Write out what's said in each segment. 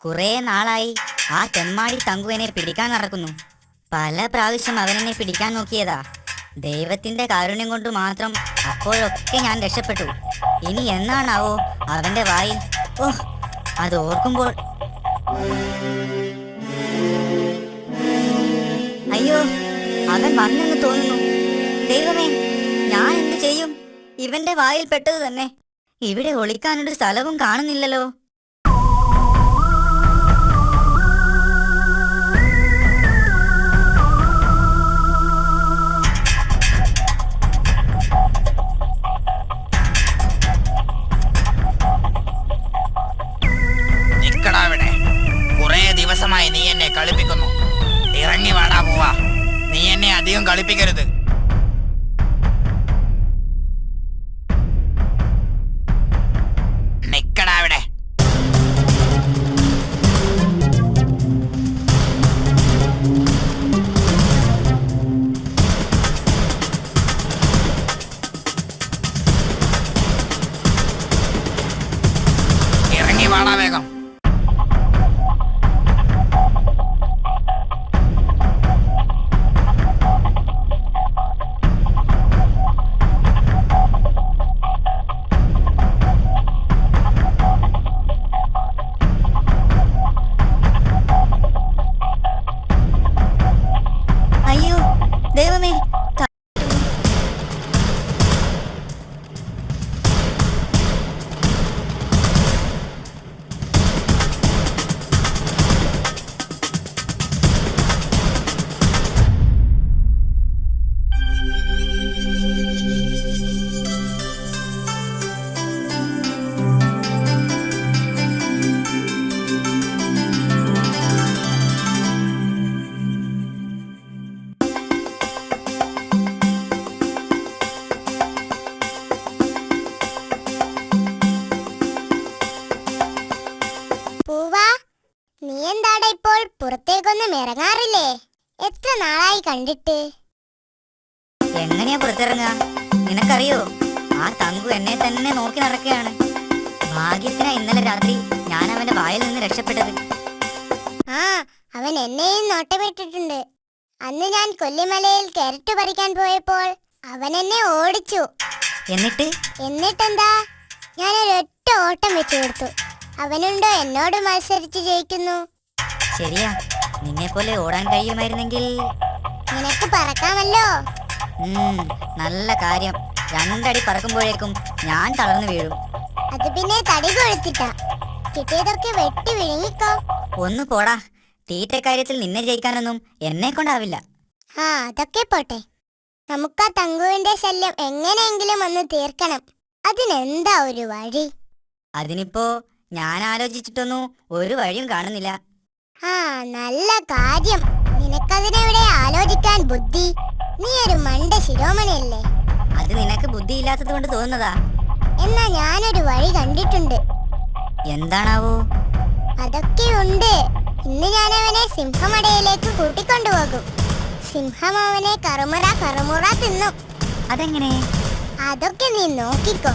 കുറെ നാളായി ആ തെമ്മാടി തങ്കുവിനെ പിടിക്കാൻ നടക്കുന്നു. പല പ്രാവശ്യം അവനെന്നെ പിടിക്കാൻ നോക്കിയതാ. ദൈവത്തിന്റെ കാരുണ്യം കൊണ്ട് മാത്രം അപ്പോഴൊക്കെ ഞാൻ രക്ഷപ്പെട്ടു. ഇനി എന്നാണാവോ അവന്റെ വായിൽ? ഓഹ്, അത് ഓർക്കുമ്പോൾ അയ്യോ, അവൻ വന്നെന്ന് തോന്നുന്നു. ദൈവമേ, ഞാൻ എന്ത് ചെയ്യും? ഇവന്റെ വായിൽ പെട്ടത് തന്നെ. ഇവിടെ ഒളിക്കാനൊരു സ്ഥലവും കാണുന്നില്ലല്ലോ. ദിവസമായി നീ എന്നെ കളിപ്പിക്കുന്നു. ഇറങ്ങി വാടാ പോവാ. നീ എന്നെ അധികം കളിപ്പിക്കരുത്. നിക്കടാ അവിടെ. ഇറങ്ങി വാടാ വേഗം. അയ്യോ ദൈവമേ, പൂവാ, നീ എന്താടാ ഇപ്പോൾ പുറത്തേക്കൊന്നും ഇറങ്ങാറില്ലേ? എത്ര നാളായി കണ്ടിട്ട്. എങ്ങനെയാ പുറത്തിറങ്ങുക? നിനക്കറിയോ, ആ തങ്കു എന്നെ തന്നെ നോക്കി നടക്കുകയാണ്. ഭാഗ്യത്തിനാ ഇന്നലെ രാത്രി ഞാൻ അവന്റെ വായിൽ നിന്ന് രക്ഷപ്പെട്ടത്. ആ, അവൻ എന്നെയും നോട്ടമിട്ടിട്ടുണ്ട്. അന്ന് ഞാൻ കൊല്ലിമലയിൽ കാരറ്റ് പറിക്കാൻ പോയപ്പോൾ അവൻ എന്നെ ഓടിച്ചു. എന്നിട്ടെന്താ, ഞാനൊരൊറ്റ ഓട്ടം വെച്ചു കൊടുത്തു. അവനുണ്ടോ എന്നോട് മത്സരിച്ച് ജയിക്കുന്നു? ശരിയാ, നിന്നെ പോലെ ഓടാൻ കഴിയുമായിരുന്നെങ്കിൽ നിനക്ക് പറക്കാമല്ലോ. നല്ല കാര്യം. 2 അടി പറക്കുമ്പോഴേക്കും ഞാൻ തളർന്നു വീഴും. അത് പിന്നെ തടി കൊഴുത്തിട്ടാ. കിട്ടിയതൊക്കെ വെട്ടി വിഴുങ്ങിക്കോ. ഒന്ന് പോടാ. തീറ്റ കാര്യത്തിൽ നിന്നെ ജയിക്കാനൊന്നും എന്നെ കൊണ്ടാവില്ല. ആ, അതൊക്കെ പോട്ടെ. നമുക്കാ തങ്കുവിന്റെ ശല്യം എങ്ങനെയെങ്കിലും ഒന്ന് തീർക്കണം. അതിനെന്താ ഒരു വഴി? അതിനിപ്പോ ഞാൻ ആലോചിച്ചിട്ടൊന്നും ഒരു വഴിയും കാണുന്നില്ല. ആ, നല്ല കാര്യം. നിനക്കതിനെവിടെ ആലോചിക്കാൻ ബുദ്ധി? നീ ഒരു മണ്ട ശിരോമണിയല്ലേ. അത് നിനക്ക് ബുദ്ധിയില്ലാത്തത് കൊണ്ട് തോന്നുന്നതാ. എന്നാ ഞാനൊരു വഴി കണ്ടിട്ടുണ്ട്. എന്താണാവോ? അതൊക്കെ ഉണ്ട്. ഇന്ന് ഞാൻ അവനെ സിംഹമടയിലേക്ക് കൂട്ടിക്കൊണ്ടുപോകും. സിംഹം അവനെ കറുമുറ കറുമുറ തിന്നും. അതെങ്ങനെ? അതൊക്കെ നീ നോക്കിക്കോ.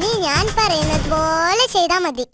നീ ഞാൻ പറയുന്നത് പോലെ ചെയ്താ മതി.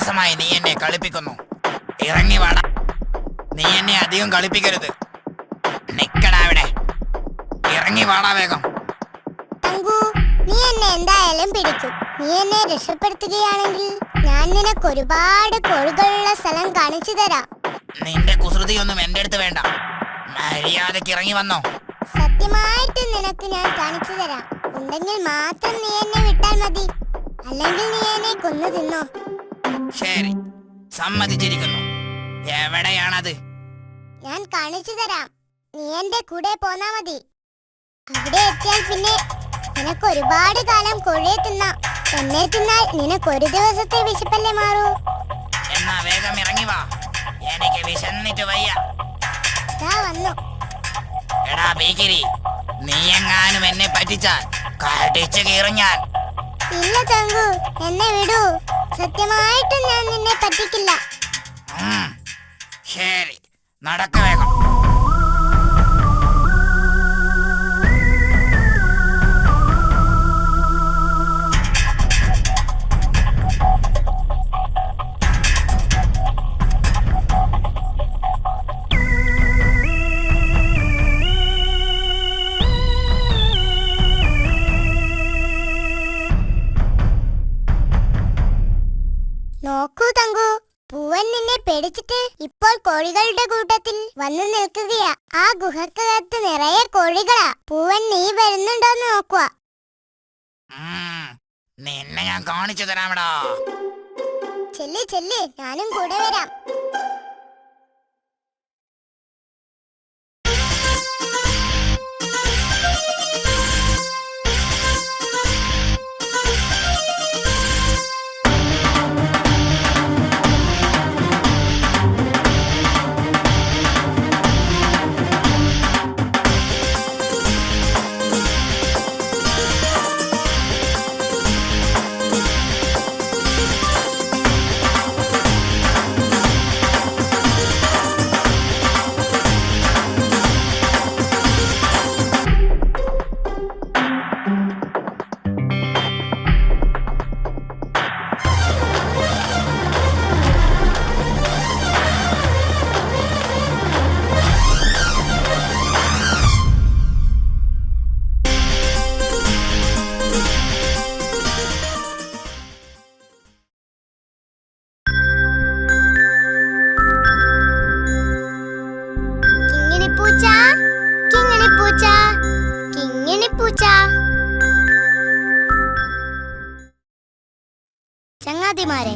മാസമായി നീ എന്നെ കളിപ്പിക്കുന്നു. ഇറങ്ങി വാടാ. നീ എന്നെ അധികം കളിപ്പിക്കരുത്. നിക്കടാ അവിടെ. ഇറങ്ങി വാടാ വേഗം. തങ്കു, നീ എന്നെ എന്തായാലും പിടിക്കും. നീ എന്നെ രക്ഷപ്പെടുത്തുകയാണെങ്കിൽ ഞാൻ നിനക്ക് ഒരുപാട് കോഴികളുള്ള സ്ഥലം കാണിച്ചു തരാം. നിന്റെ കുസൃതിയൊന്നും എന്റെ അടുത്ത് വേണ്ട. മര്യാദക്ക് ഇറങ്ങി വന്നോ. സത്യമായിട്ട് നിനക്ക് ഞാൻ കാണിച്ചു തരാം. ഉണ്ടെങ്കിൽ മാത്രം നീ എന്നെ വിട്ടാൽ മതി. അല്ലെങ്കിൽ നീ എന്നെ കൊന്നു തിന്നോ. ശരി, സമ്മതിച്ചിരിക്കുന്നു. എവിടെയാണത്? ഞാൻ കാണിച്ചു തരാം. നീ എന്റെ കൂടെ പോന്നാ മതി. അവിടെ എത്തിയാൽ പിന്നെ നിനക്ക് ഒരുപാട് കാലം കോഴിയെ തിന്നാം. എന്നെ തിന്നാൽ നിനക്ക് ഒരു ദിവസത്തെ വിശപ്പല്ലേ മാറൂ. എന്നാ വേഗം ഇറങ്ങി വാ. എനിക്ക് വിശന്നിട്ട് വയ്യ. ദാ വന്നു. എടാ ഭീകരി, നീ എങ്ങാനും എന്നെ പറ്റിച്ചാൽ കടിച്ചു കീറും ഞാൻ. ഇല്ല തങ്കു, എന്നെ വിടൂ. സത്യമായിട്ടും ഞാൻ നിന്നെ പറ്റിക്കില്ല. ശരി, നടക്ക വേഗം. നോക്കൂ തങ്കു, പൂവൻ നിന്നെ പേടിച്ചിട്ട് ഇപ്പോൾ കോഴികളുടെ കൂട്ടത്തിൽ വന്നു നിൽക്കുകയാ. ആ ഗുഹക്കകത്ത് നിറയെ കോഴികളാ. പൂവൻ നീ വരുന്നുണ്ടോന്ന് നോക്കുക. നിന്നെ ഞാൻ കാണിച്ചു തരാമടാ. ചെല്ല് ചെല്ല്, ഞാനും കൂടെ വരാം. ചങ്ങാതിമാരെ,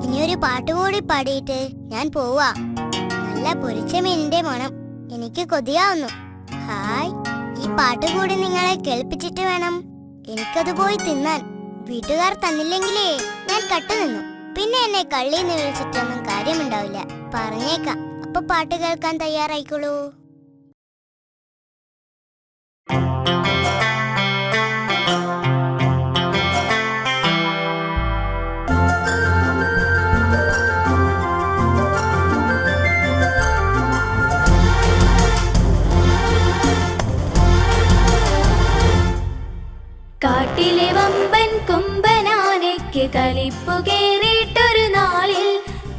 ഇനിയൊരു പാട്ടുകൂടി പാടിയിട്ട് ഞാൻ പോവാ. നല്ല പൊരിച്ച മീനിന്റെ മണം എനിക്ക് കൊതിയാവുന്നു. ഹായ്, ഈ പാട്ടുകൂടി നിങ്ങളെ കേൾപ്പിച്ചിട്ട് വേണം എനിക്കത് പോയി തിന്നാൻ. വീട്ടുകാർ തന്നില്ലെങ്കിലേ ഞാൻ കട്ടുനിന്നു. പിന്നെ എന്നെ കള്ളിന്ന് വിളിച്ചിട്ടൊന്നും കാര്യമുണ്ടാവില്ല. പറഞ്ഞേക്കാം. അപ്പൊ പാട്ട് കേൾക്കാൻ തയ്യാറായിക്കോളൂ. കാട്ടിലെ വമ്പൻ കൊമ്പനാനയ്ക്ക് കലിപ്പു കേറിയിട്ടൊരു നാളിൽ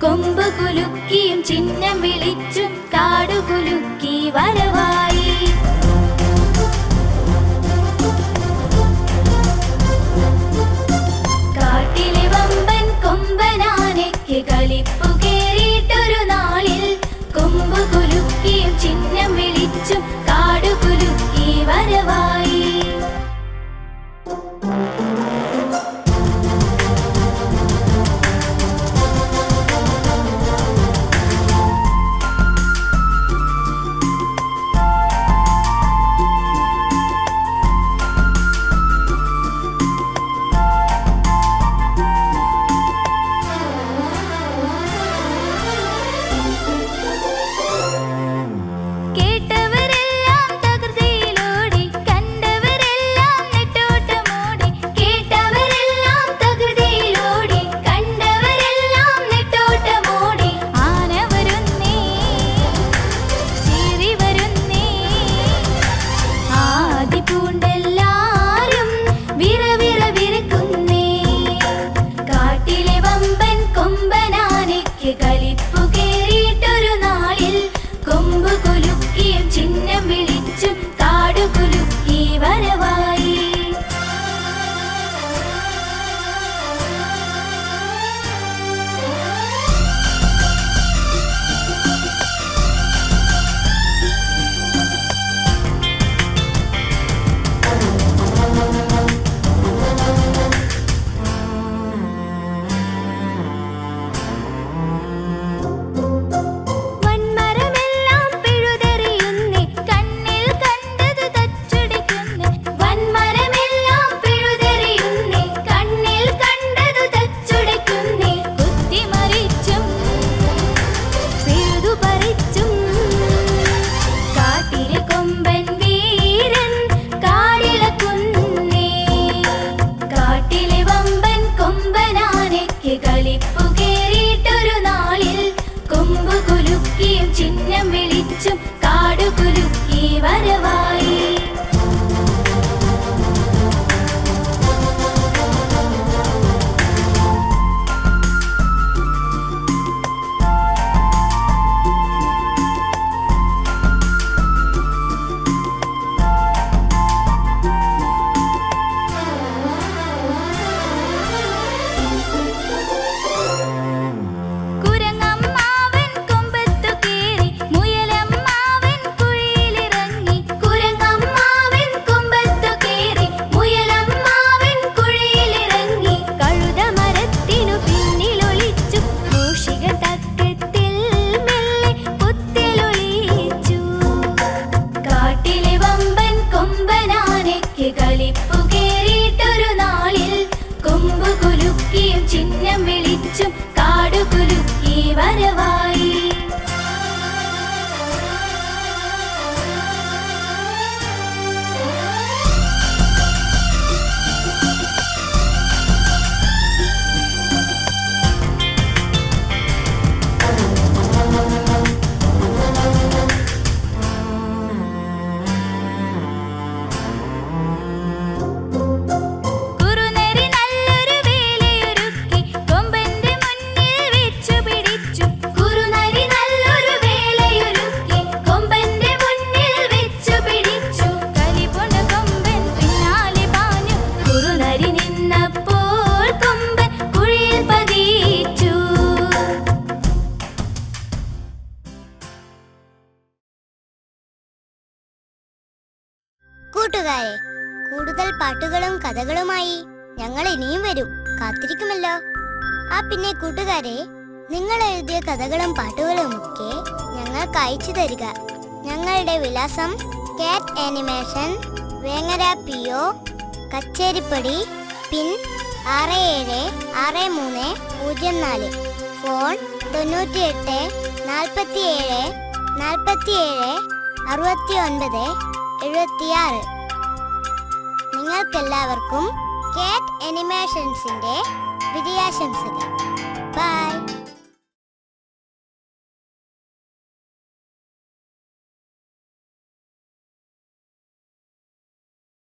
കൊമ്പ് കുലുക്കിയും ചിഹ്നം വിളിച്ചും കാടു കുലുക്കി വരവായി. കാട്ടിലെ വമ്പൻ കൊമ്പനാനയ്ക്ക് കലിപ്പു കേറിയിട്ടൊരു നാളിൽ കൊമ്പ് കുലുക്കിയും ചിഹ്നം വിളിച്ചും കാടു കുലുക്കി വരവായി. കൂട്ടുകാരെ, കൂടുതൽ പാട്ടുകളും കഥകളുമായി ഞങ്ങൾ ഇനിയും വരും. കാത്തിരിക്കുമല്ലോ. പിന്നെ കൂട്ടുകാരെ, നിങ്ങൾ എഴുതിയ കഥകളും പാട്ടുകളും ഒക്കെ ഞങ്ങൾക്ക് അയച്ചു തരിക. ഞങ്ങളുടെ വിലാസം കാറ്റ് ആനിമേഷൻ, വേങ്ങര PO, കച്ചേരിപ്പടി, പിൻ 676304, ഫോൺ 98 47 47 69 76. നിങ്ങൾക്കെല്ലാവർക്കും കാറ്റ് ആനിമേഷൻസിന്റെ വിജയാശംസകൾ. ബൈ.